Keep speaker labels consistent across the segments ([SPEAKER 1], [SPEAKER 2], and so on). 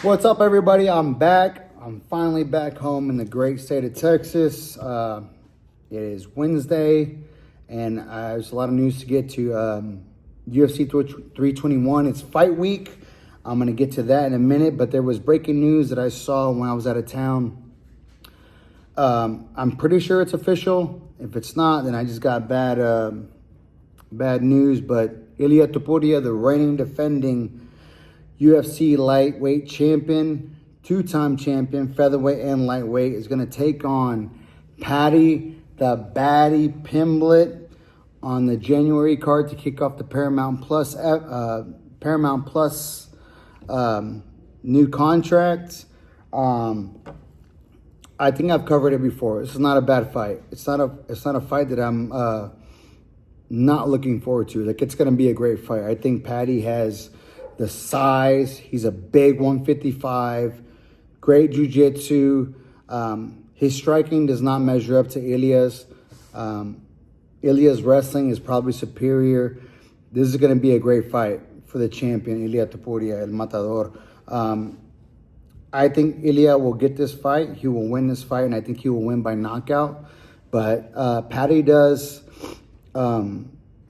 [SPEAKER 1] What's up, everybody? I'm back. I'm finally back home in the great state of Texas. It is Wednesday, and there's a lot of news to get to. UFC 321, it's fight week. I'm going to get to that in a minute, but there was breaking news that I saw when I was out of town. I'm pretty sure it's official. If it's not, then I just got bad news. But Ilia, the reigning defending UFC lightweight champion, two-time champion, featherweight and lightweight, is going to take on Paddy the Baddy Pimblett on the January card to kick off the Paramount Plus new contract. I think I've covered it before. This is not a bad fight. It's not a fight that I'm not looking forward to. Like, it's going to be a great fight. I think Paddy has the size. He's a big 155. Great jiu-jitsu. His striking does not measure up to Ilia's. Ilia's wrestling is probably superior. This is going to be a great fight for the champion, Ilia Topuria, El Matador. I think Ilia will get this fight. He will win this fight, and I think he will win by knockout. But Paddy does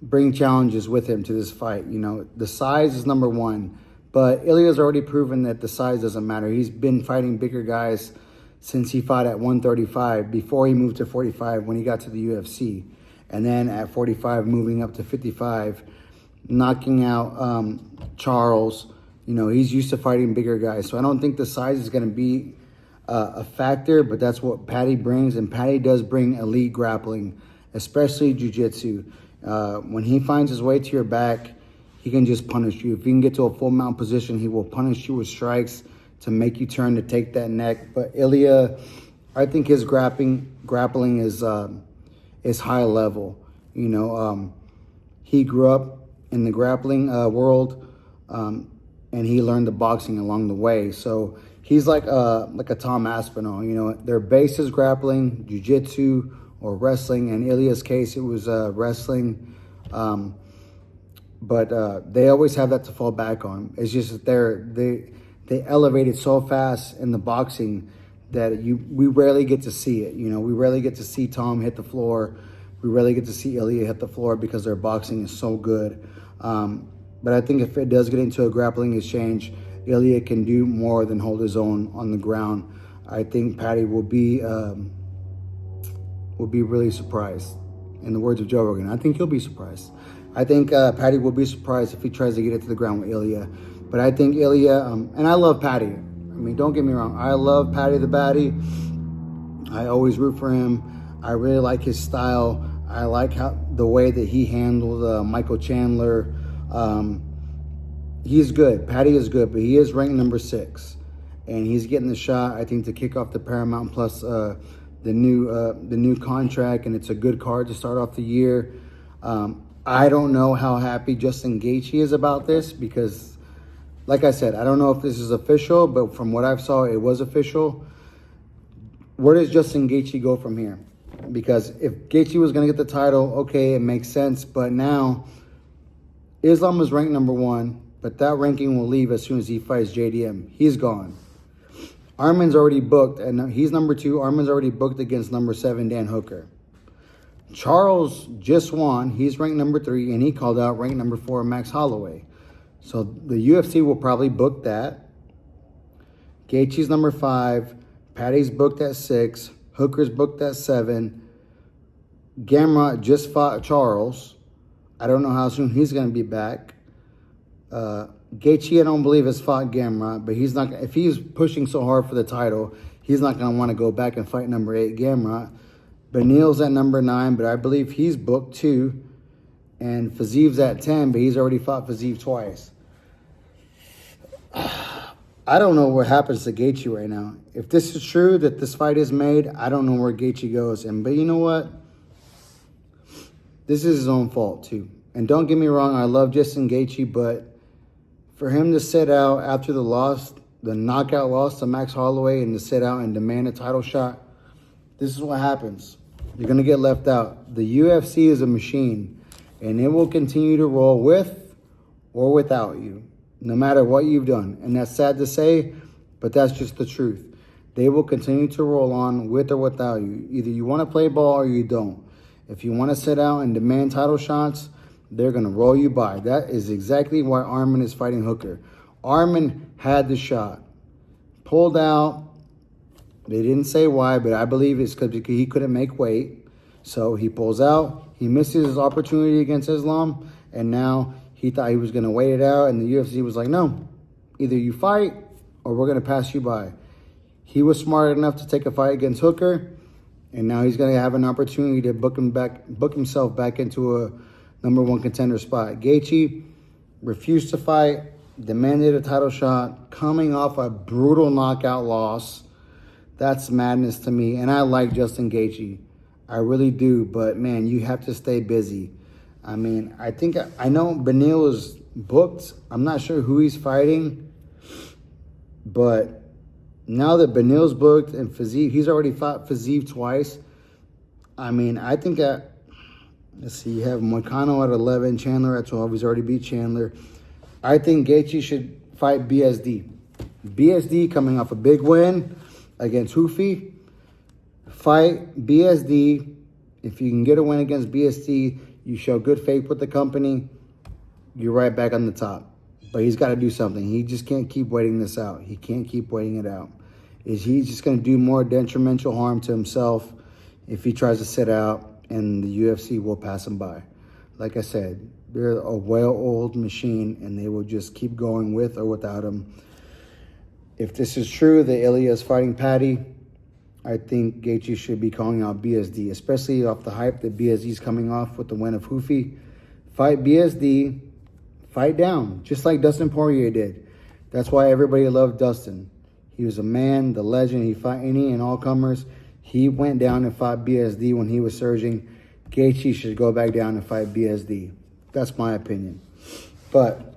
[SPEAKER 1] bring challenges with him to this fight. You know, the size is number one, but Ilia's already proven that the size doesn't matter. He's been fighting bigger guys since he fought at 135, before he moved to 45 when he got to the UFC. And then at 45, moving up to 55, knocking out Charles. You know, he's used to fighting bigger guys. So I don't think the size is going to be a factor, but that's what Paddy brings. And Paddy does bring elite grappling, especially jiu-jitsu. When he finds his way to your back, he can just punish you. If he can get to a full mount position, he will punish you with strikes to make you turn to take that neck. But Ilia, I think his grappling is high level. You know, he grew up in the grappling world, and he learned the boxing along the way. So he's like a Tom Aspinall. You know, their base is grappling, jiu-jitsu, or wrestling. In Ilia's case, it was wrestling. But they always have that to fall back on. It's just that they elevated so fast in the boxing that we rarely get to see it. You know, we rarely get to see Tom hit the floor. We rarely get to see Ilia hit the floor because their boxing is so good. But I think if it does get into a grappling exchange, Ilia can do more than hold his own on the ground. I think Paddy will be really surprised. In the words of Joe Rogan, I think he'll be surprised. I think Paddy will be surprised if he tries to get it to the ground with Ilia. But I think Ilia, and I love Paddy. I mean, don't get me wrong. I love Paddy the Baddy. I always root for him. I really like his style. I like the way that he handled Michael Chandler. He's good. Paddy is good, but he is ranked number 6. And he's getting the shot, I think, to kick off the Paramount Plus the new contract, and it's a good card to start off the year. I don't know how happy Justin Gaethje is about this because, like I said, I don't know if this is official, but from what I've saw, it was official. Where does Justin Gaethje go from here? Because if Gaethje was going to get the title, okay, it makes sense. But now, Islam is ranked number 1, but that ranking will leave as soon as he fights JDM. He's gone. Armin's already booked, and he's number 2. Armin's already booked against number 7, Dan Hooker. Charles just won. He's ranked number 3, and he called out ranked number 4, Max Holloway. So the UFC will probably book that. Gaethje's number 5. Paddy's booked at 6. Hooker's booked at 7. Gamrot just fought Charles. I don't know how soon he's going to be back. Gaethje, I don't believe, has fought Gamrot, but he's not. If he's pushing so hard for the title, he's not going to want to go back and fight number 8, Gamrot. Beneil's at number 9, but I believe he's booked too. And Fiziv's at 10, but he's already fought Fiziv twice. I don't know what happens to Gaethje right now. If this is true that this fight is made, I don't know where Gaethje goes. But you know what? This is his own fault too. And don't get me wrong, I love Justin Gaethje, but for him to sit out after the loss, the knockout loss to Max Holloway, and to sit out and demand a title shot, this is what happens. You're going to get left out. The UFC is a machine, and it will continue to roll with or without you, no matter what you've done. And that's sad to say, but that's just the truth. They will continue to roll on with or without you. Either you want to play ball or you don't. If you want to sit out and demand title shots, they're going to roll you by. That is exactly why Arman is fighting Hooker. Arman had the shot, pulled out. They didn't say why, but I believe it's because he couldn't make weight. So he pulls out. He misses his opportunity against Islam, and now he thought he was going to wait it out, and the UFC was like, no, either you fight or we're going to pass you by. He was smart enough to take a fight against Hooker, and now he's going to have an opportunity to book himself back into a #1 contender spot. Gaethje refused to fight, demanded a title shot, coming off a brutal knockout loss. That's madness to me, and I like Justin Gaethje. I really do, but, man, you have to stay busy. I mean, I know Beneil is booked. I'm not sure who he's fighting, but now that Beneil's booked and Fiziev, he's already fought Fiziev twice. I mean, I think let's see, you have Moicano at 11, Chandler at 12. He's already beat Chandler. I think Gaethje should fight BSD. BSD coming off a big win against Hoofi. Fight BSD. If you can get a win against BSD, you show good faith with the company, you're right back on the top. But he's got to do something. He just can't keep waiting this out. He can't keep waiting it out. He's just going to do more detrimental harm to himself if he tries to sit out, and the UFC will pass him by. Like I said, they're a well-oiled machine, and they will just keep going with or without him. If this is true that Ilia is fighting Paddy, I think Gaethje should be calling out BSD, especially off the hype that BSD is coming off with the win of Hoofi. Fight BSD. Fight down, just like Dustin Poirier did. That's why everybody loved Dustin. He was a man, the legend. He fought any and all comers. He went down and fought BSD when he was surging. Gaethje should go back down and fight BSD. That's my opinion. But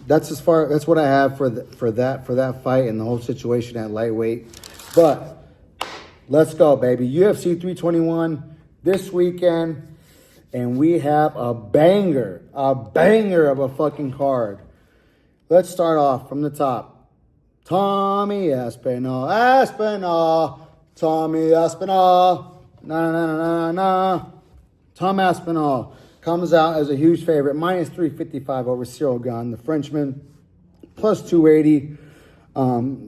[SPEAKER 1] that's what I have for that fight and the whole situation at lightweight. But let's go, baby. UFC 321 this weekend. And we have a banger of a fucking card. Let's start off from the top. Tommy Aspinall. Tommy Aspinall. Tom Aspinall comes out as a huge favorite. Minus 355 over Cyril Gane, the Frenchman. Plus 280.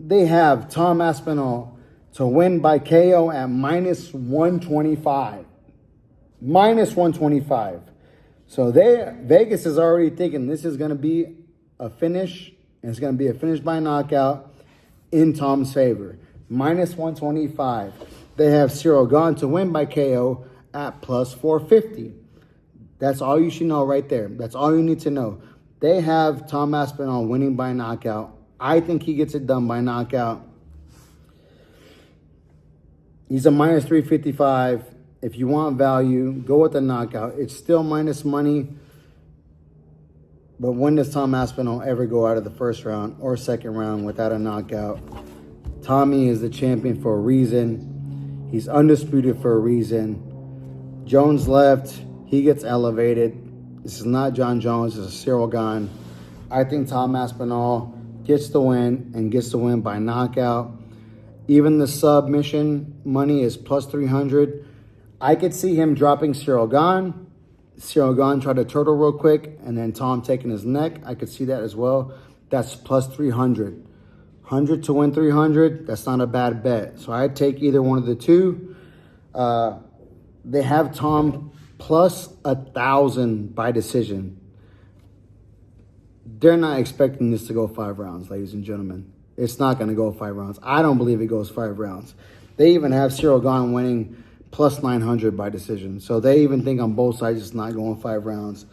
[SPEAKER 1] They have Tom Aspinall to win by KO at minus 125. Minus 125. So Vegas is already thinking this is going to be a finish, and it's going to be a finish by knockout in Tom's favor. Minus 125. They have Cyril Gane to win by KO at plus 450. That's all you should know right there. That's all you need to know. They have Tom Aspinall winning by knockout. I think he gets it done by knockout. He's a minus 355. If you want value, go with the knockout. It's still minus money. But when does Tom Aspinall ever go out of the first round or second round without a knockout? Tommy is the champion for a reason. He's undisputed for a reason. Jones left. He gets elevated. This is not John Jones. This is Cyril Gane. I think Tom Aspinall gets the win and gets the win by knockout. Even the submission money is plus 300. I could see him dropping Cyril Gane. Cyril Gane tried to turtle real quick, and then Tom taking his neck. I could see that as well. That's plus 300. 100 to win 300, that's not a bad bet. So I'd take either one of the two. They have Tom plus 1,000 by decision. They're not expecting this to go 5 rounds, ladies and gentlemen. It's not going to go 5 rounds. I don't believe it goes 5 rounds. They even have Cyril Gane winning plus 900 by decision. So they even think on both sides it's not going 5 rounds.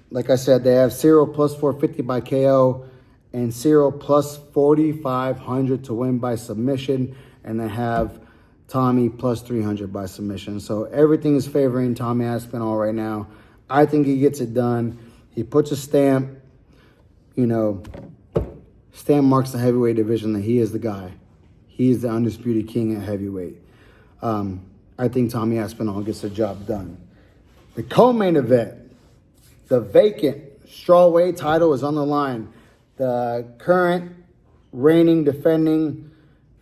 [SPEAKER 1] Like I said, they have Cyril plus 450 by KO and Cyril plus 4,500 to win by submission. And they have Tommy plus 300 by submission. So everything is favoring Tommy Aspinall right now. I think he gets it done. He puts a stamp, stamp marks the heavyweight division that he is the guy. He is the undisputed king at heavyweight. I think Tommy Aspinall gets the job done. The co-main event, the vacant strawweight title is on the line. The current reigning, defending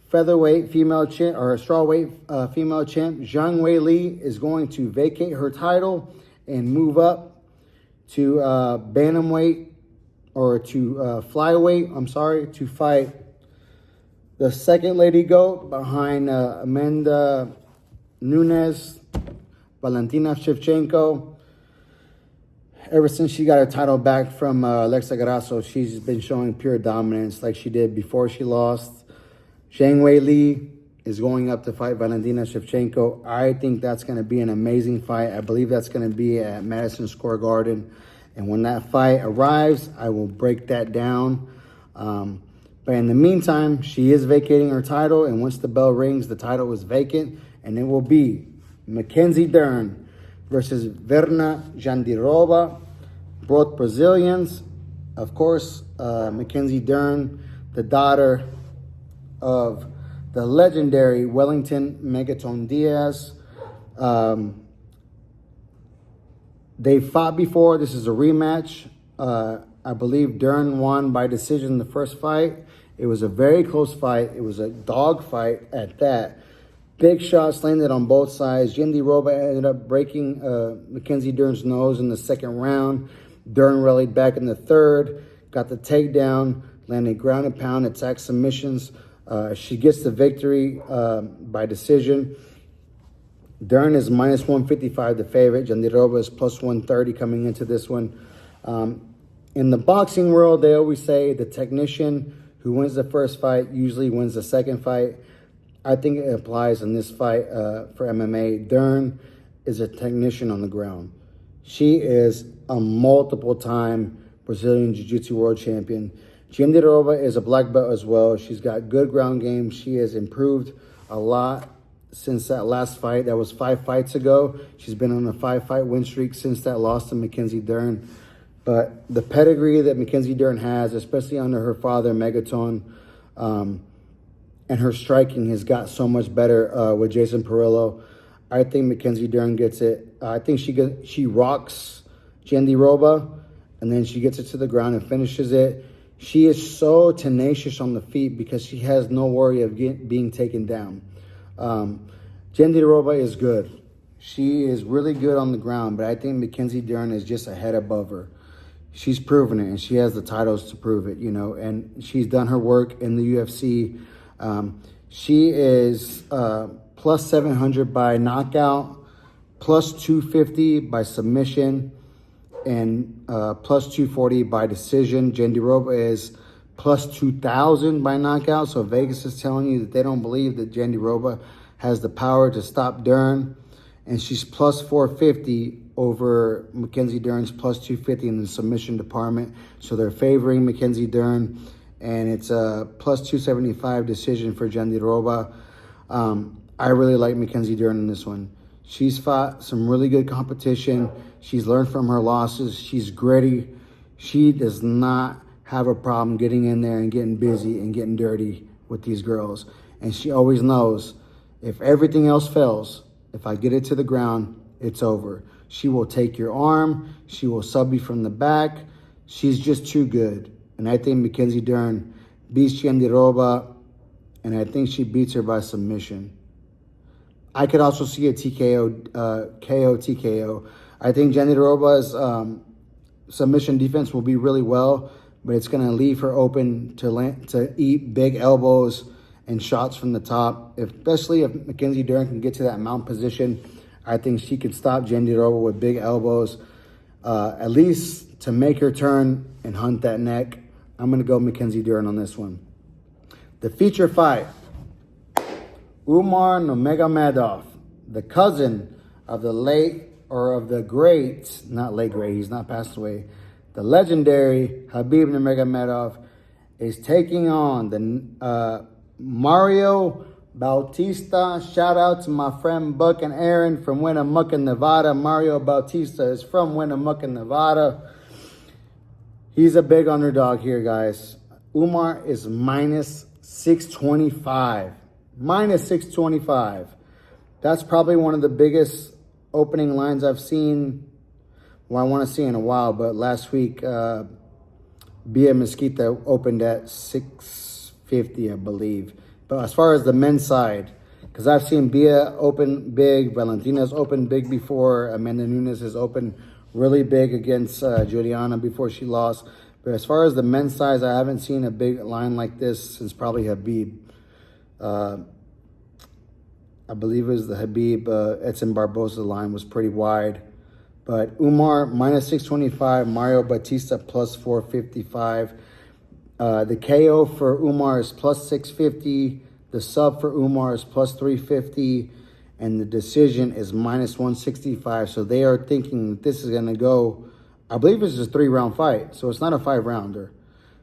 [SPEAKER 1] featherweight female champ, or strawweight female champ, Zhang Weili, is going to vacate her title and move up to bantamweight, or to flyweight, to fight the second lady GOAT behind Amanda Nunes, Valentina Shevchenko. Ever since she got her title back from Alexa Grasso, she's been showing pure dominance like she did before she lost. Zhang Weili is going up to fight Valentina Shevchenko. I think that's going to be an amazing fight. I believe that's going to be at Madison Square Garden. And when that fight arrives, I will break that down. But in the meantime, she is vacating her title. And once the bell rings, the title is vacant. And it will be Mackenzie Dern versus Verna Jandiroba, both Brazilians. Of course, Mackenzie Dern, the daughter of the legendary Wellington Megaton Diaz. They fought before. This is a rematch. I believe Dern won by decision the first fight. It was a very close fight. It was a dog fight at that. Big shots landed on both sides. Jandiroba ended up breaking Mackenzie Dern's nose in the second round. Dern rallied back in the third, got the takedown, landed ground and pound, attack submissions. She gets the victory by decision. Dern is minus 155, the favorite. Jandiroba is plus 130 coming into this one. In the boxing world, they always say the technician who wins the first fight usually wins the second fight. I think it applies in this fight for MMA. Dern is a technician on the ground. She is a multiple-time Brazilian Jiu-Jitsu world champion. Jandiroba is a black belt as well. She's got good ground game. She has improved a lot since that last fight. That was 5 fights ago. She's been on a 5-fight win streak since that loss to Mackenzie Dern. But the pedigree that Mackenzie Dern has, especially under her father, Megaton, and her striking has got so much better with Jason Perillo. I think Mackenzie Dern gets it. I think she rocks Jandiroba, and then she gets it to the ground and finishes it. She is so tenacious on the feet because she has no worry of being taken down. Jandiroba is good. She is really good on the ground, but I think Mackenzie Dern is just a head above her. She's proven it, and she has the titles to prove it, and she's done her work in the UFC. She is plus 700 by knockout, plus 250 by submission, and plus 240 by decision. Jandiroba is plus 2,000 by knockout. So Vegas is telling you that they don't believe that Jandiroba has the power to stop Dern. And she's plus 450 over Mackenzie Dern's plus 250 in the submission department. So they're favoring Mackenzie Dern. And it's a plus 275 decision for Jandiroba. I really like Mackenzie Dern in this one. She's fought some really good competition. She's learned from her losses. She's gritty. She does not have a problem getting in there and getting busy and getting dirty with these girls. And she always knows, if everything else fails, if I get it to the ground, it's over. She will take your arm. She will sub you from the back. She's just too good. And I think Mackenzie Dern beats Jandiroba, and I think she beats her by submission. I could also see a TKO, TKO. I think Jandiroba's submission defense will be really well, but it's going to leave her open to eat big elbows and shots from the top. Especially if Mackenzie Dern can get to that mount position, I think she could stop Jandiroba with big elbows, at least to make her turn and hunt that neck. I'm going to go Mackenzie Dern on this one. The feature fight. Umar Nurmagomedov, the cousin of the he's not passed away, the legendary Khabib Nurmagomedov, is taking on the Mario Bautista. Shout out to my friend Buck and Aaron from Winnemucca, Nevada. Mario Bautista is from Winnemucca, Nevada. He's a big underdog here, guys. Umar is minus 625. Minus 625. That's probably one of the biggest opening lines I've seen. Well, I want to see in a while, but last week, Bia Mesquita opened at 6 50, I believe. But as far as the men's side, because I've seen Bia open big, Valentina's open big before, Amanda Nunes has opened really big against Juliana before she lost. But as far as the men's side, I haven't seen a big line like this since probably Habib. I believe it was the Habib Edson Barboza line was pretty wide. But Umar minus 625, Mario Batista plus 455. The KO for Umar is plus 650. The sub for Umar is plus 350. And the decision is minus 165. So they are thinking that this is going to go, I believe it's a 3-round fight. So it's not a 5-rounder.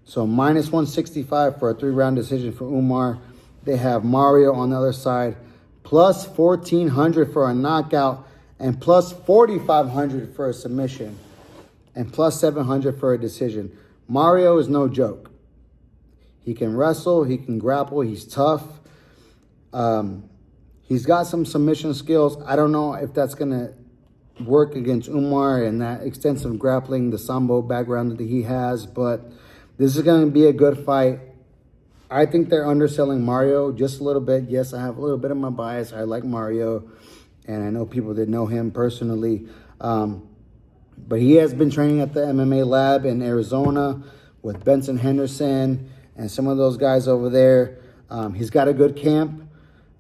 [SPEAKER 1] So minus 165 for a 3-round decision for Umar. They have Mario on the other side. Plus 1,400 for a knockout. And plus 4,500 for a submission. And plus 700 for a decision. Mario is no joke. He can wrestle. He can grapple. He's tough. He's got some submission skills. I don't know if that's going to work against Umar and that extensive grappling, the Sambo background that he has. But this is going to be a good fight. I think they're underselling Mario just a little bit. Yes, I have a little bit of my bias. I like Mario. And I know people that know him personally. But he has been training at the MMA lab in Arizona with Benson Henderson and some of those guys over there. He's got a good camp.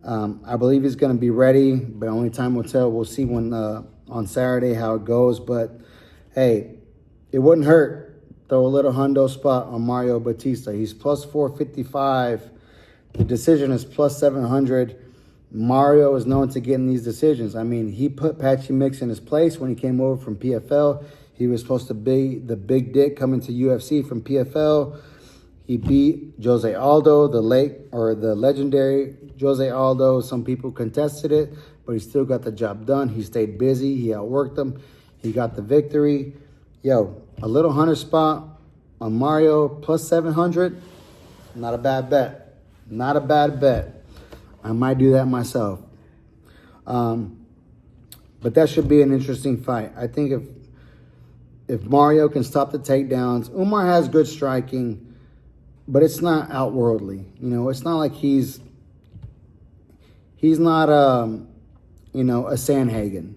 [SPEAKER 1] I believe he's going to be ready, but only time will tell. We'll see when on Saturday how it goes. But, hey, it wouldn't hurt. Throw a little hundo spot on Mario Batista. He's plus 455. The decision is plus 700. Mario is known to getting these decisions. I mean, he put Patchy Mix in his place when he came over from PFL. He was supposed to be the big dick coming to UFC from PFL. He beat Jose Aldo, the legendary Jose Aldo. Some people contested it, but he still got the job done. He stayed busy. He outworked them. He got the victory. Yo, a little 100 spot on Mario plus 700. Not a bad bet. Not a bad bet. I might do that myself. But that should be an interesting fight. I think if Mario can stop the takedowns, Umar has good striking. But it's not outworldly. You know, it's not like he's not, a Sanhagen.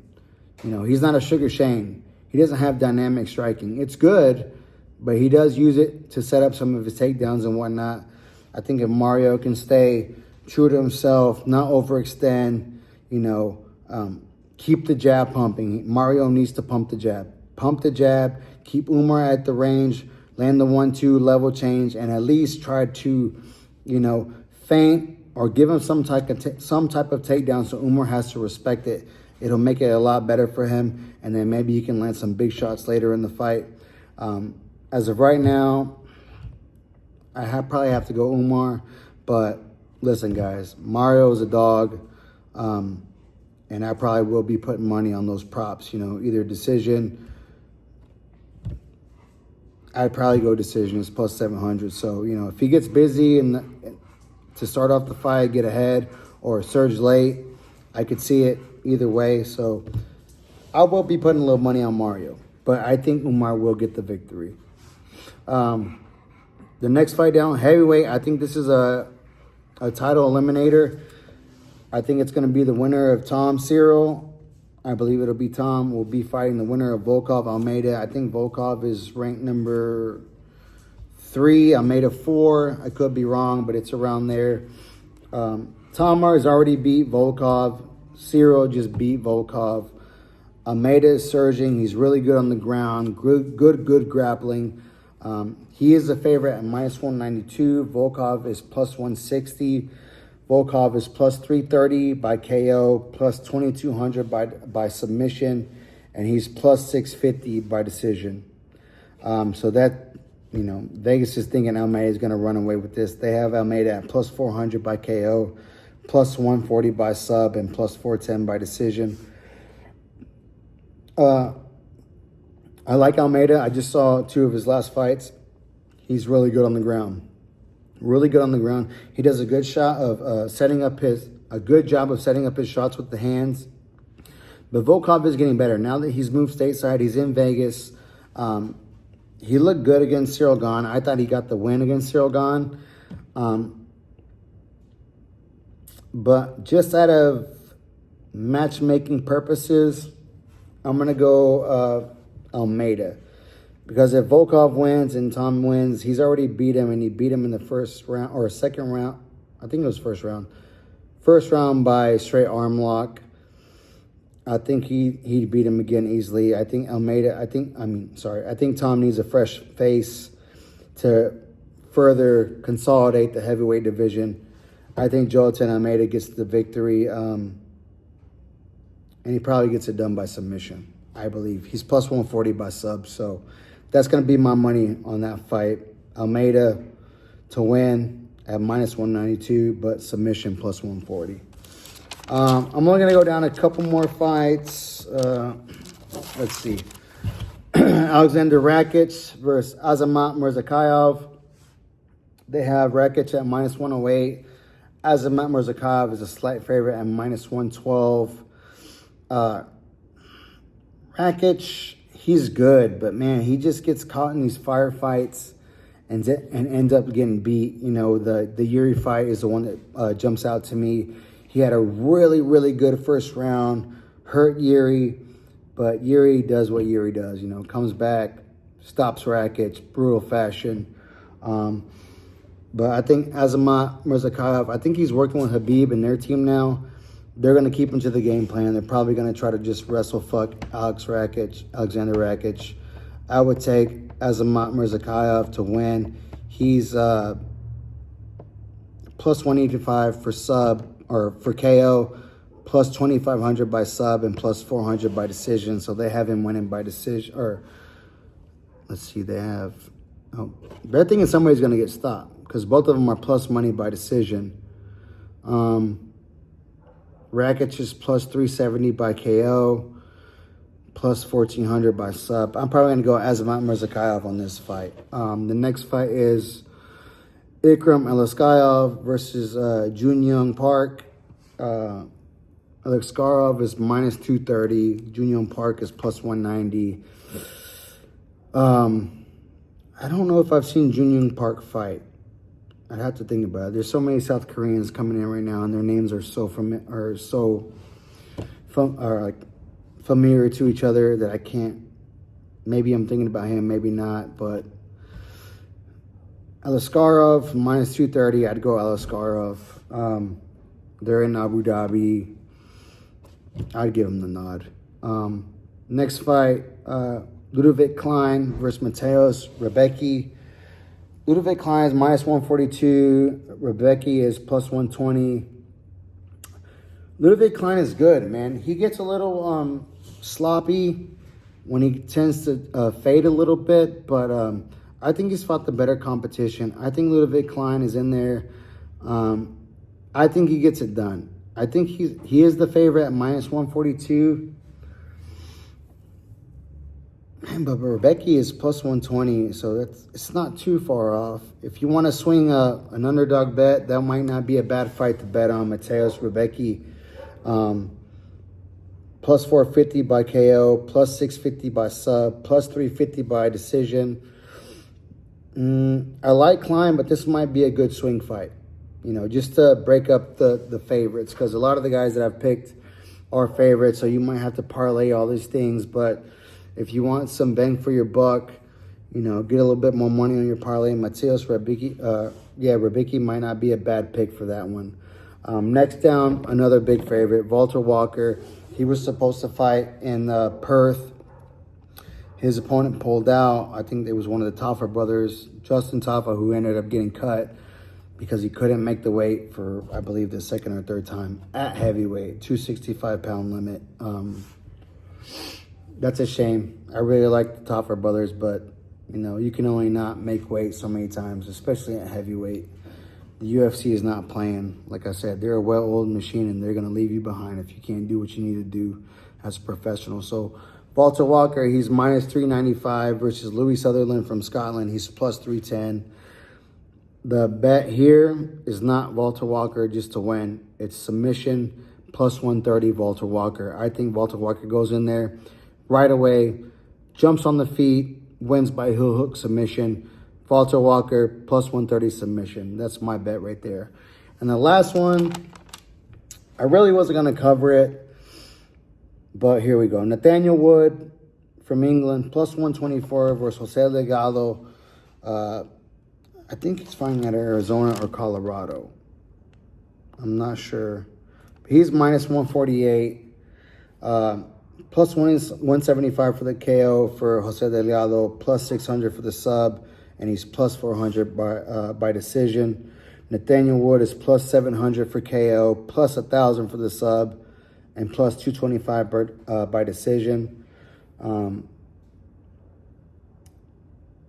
[SPEAKER 1] You know, he's not a Sugar Shane. He doesn't have dynamic striking. It's good, but he does use it to set up some of his takedowns and whatnot. I think if Mario can stay true to himself, not overextend, keep the jab pumping. Mario needs to pump the jab. Pump the jab, keep Umar at the range, land the 1-2 level change, and at least try to, feint or give him some type of takedown so Umar has to respect it. It'll make it a lot better for him, and then maybe he can land some big shots later in the fight. As of right now, probably have to go Umar, but listen, guys, Mario is a dog, and I probably will be putting money on those props, either decision. I'd probably go decision. It's plus 700. So, if he gets busy and to start off the fight, get ahead, or surge late, I could see it either way. So, I will be putting a little money on Mario. But I think Umar will get the victory. The next fight down, heavyweight, I think this is a title eliminator. I think it's going to be the winner of Tom Cyril. I believe it'll be Tom. Will be fighting the winner of Volkov Almeida. I think Volkov is ranked number 3. Almeida 4. I could be wrong, but it's around there. Tomar has already beat Volkov. Cyril just beat Volkov. Almeida is surging. He's really good on the ground. Good grappling. He is the favorite at minus 192. Volkov is plus 160. Volkov is plus 330 by KO, plus 2,200 by submission, and he's plus 650 by decision. So that, Vegas is thinking Almeida is going to run away with this. They have Almeida at plus 400 by KO, plus 140 by sub, and plus 410 by decision. I like Almeida. I just saw 2 of his last fights. He's really good on the ground. Really good on the ground. He does a good shot of a good job of setting up his shots with the hands. But Volkov is getting better. Now that he's moved stateside, he's in Vegas. He looked good against Cyril Gane. I thought he got the win against Cyril Gane. But just out of matchmaking purposes, I'm going to go Almeida. Because if Volkov wins and Tom wins, he's already beat him, and he beat him in the first round or second round. I think it was first round. First round by straight arm lock. I think he beat him again easily. I think Almeida, I think Tom needs a fresh face to further consolidate the heavyweight division. I think Joelton Almeida gets the victory, and he probably gets it done by submission, I believe. He's plus 140 by sub, so that's going to be my money on that fight. Almeida to win at minus 192, but submission plus 140. I'm only going to go down a couple more fights. Let's see. Alexander Rakic versus Azamat Murzakanov. They have Rakic at minus 108. Azamat Murzakanov is a slight favorite at minus 112. Rakic, he's good, but man, he just gets caught in these firefights and ends up getting beat. You know, the Yuri fight is the one that jumps out to me. He had a really, really good first round, hurt Yuri, but Yuri does what Yuri does, you know, comes back, stops Rakic, brutal fashion. But I think Azamat Murzakanov, I think he's working with Habib and their team now. They're going to keep him to the game plan. They're probably going to try to just wrestle fuck Alexander Rakic. I would take Azamat Murzakanov to win. He's plus 185 for sub, or for KO, plus 2,500 by sub, and plus 400 by decision. So they have him winning by decision. Or let's see, they have. Oh, but I think somebody's going to get stopped because both of them are plus money by decision. Rakic is plus 370 by KO, plus 1,400 by sub. I'm probably going to go Azamat Murzakanov on this fight. The next fight is Ikram Aliskerov versus Junyoung Park. Aliskerov is minus 230. Junyoung Park is plus 190. I don't know if I've seen Junyoung Park fight. I'd have to think about it. There's so many South Koreans coming in right now, and their names are familiar to each other that I can't. Maybe I'm thinking about him, maybe not. But Aliskerov minus 230. I'd go Aliskerov. They're in Abu Dhabi. I'd give him the nod. Next fight, Ludovic Klein versus Mateusz Rebecki. Ludovic Klein is minus 142. Rebecki is plus 120. Ludovic Klein is good, man. He gets a little sloppy when he tends to fade a little bit, but I think he's fought the better competition. I think Ludovic Klein is in there. I think he gets it done. I think he is the favorite at minus 142. But Rebecki is plus 120, so it's not too far off. If you want to swing an underdog bet, that might not be a bad fight to bet on. Mateusz Rebecki, plus 450 by KO, plus 650 by sub, plus 350 by decision. I like Klein, but this might be a good swing fight. You know, just to break up the favorites, because a lot of the guys that I've picked are favorites, so you might have to parlay all these things. But if you want some bang for your buck, you know, get a little bit more money on your parlay. Mateusz Rebecki, Rebecki might not be a bad pick for that one. Next down, another big favorite, Walter Walker. He was supposed to fight in Perth. His opponent pulled out. I think it was one of the Taffa brothers, Justin Taffa, who ended up getting cut because he couldn't make the weight for, I believe, the second or third time at heavyweight, 265-pound limit. That's a shame. I really like the Taffa brothers, but, you know, you can only not make weight so many times, especially at heavyweight. The UFC is not playing. Like I said, they're a well-oiled machine, and they're going to leave you behind if you can't do what you need to do as a professional. So Walter Walker, he's minus 395 versus Louis Sutherland from Scotland. He's plus 310. The bet here is not Walter Walker just to win. It's submission plus 130 Walter Walker. I think Walter Walker goes in there right away, jumps on the feet, wins by heel hook submission. Walter Walker plus 130 submission. That's my bet right there. And the last one I really wasn't going to cover it, but here we go. Nathaniel Wood from England, plus 124 versus Jose Delgado. I think he's fighting out of Arizona or Colorado. I'm not sure. He's minus 148. Plus 175 for the KO for Jose Delgado. Plus 600 for the sub. And he's plus 400 by decision. Nathaniel Wood is plus 700 for KO. Plus 1,000 for the sub. And plus 225 by decision.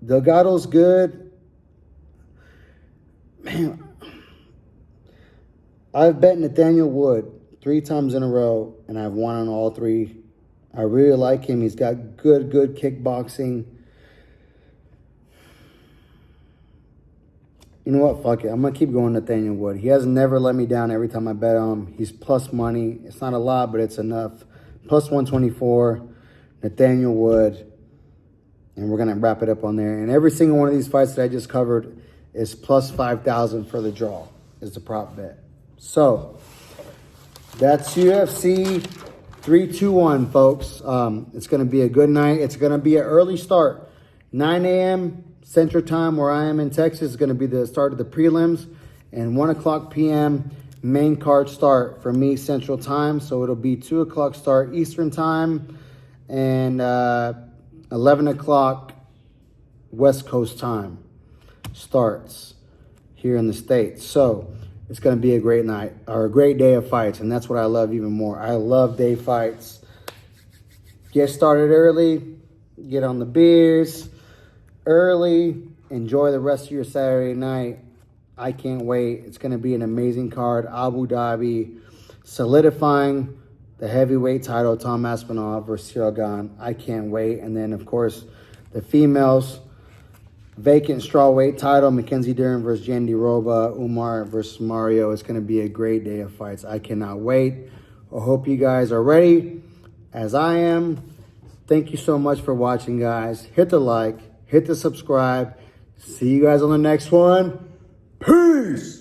[SPEAKER 1] Delgado's good. Man, I've bet Nathaniel Wood 3 times in a row, and I've won on all 3. I really like him. He's got good kickboxing. You know what? Fuck it. I'm going to keep going Nathaniel Wood. He has never let me down every time I bet on him. He's plus money. It's not a lot, but it's enough. Plus 124, Nathaniel Wood. And we're going to wrap it up on there. And every single one of these fights that I just covered is plus 5,000 for the draw. Is the prop bet. So, that's UFC 321, folks. It's going to be a good night. It's going to be an early start. 9 a.m. Central Time, where I am in Texas, is going to be the start of the prelims. And 1 o'clock p.m. main card start for me, Central Time. So it'll be 2 o'clock start Eastern Time. And 11 o'clock West Coast Time starts here in the States. So it's going to be a great night, or a great day of fights, and that's what I love even more. I love day fights. Get started early, get on the beers early, enjoy the rest of your Saturday night. I can't wait. It's going to be an amazing card. Abu Dhabi, solidifying the heavyweight title, Tom Aspinall versus Cyril Gane. I can't wait. And then, of course, the females, vacant strawweight title, Mackenzie Dern versus Jandy Roba, Umar versus Mario. It's going to be a great day of fights. I cannot wait. I hope you guys are ready, as I am. Thank you so much for watching, guys. Hit the like, hit the subscribe. See you guys on the next one. Peace!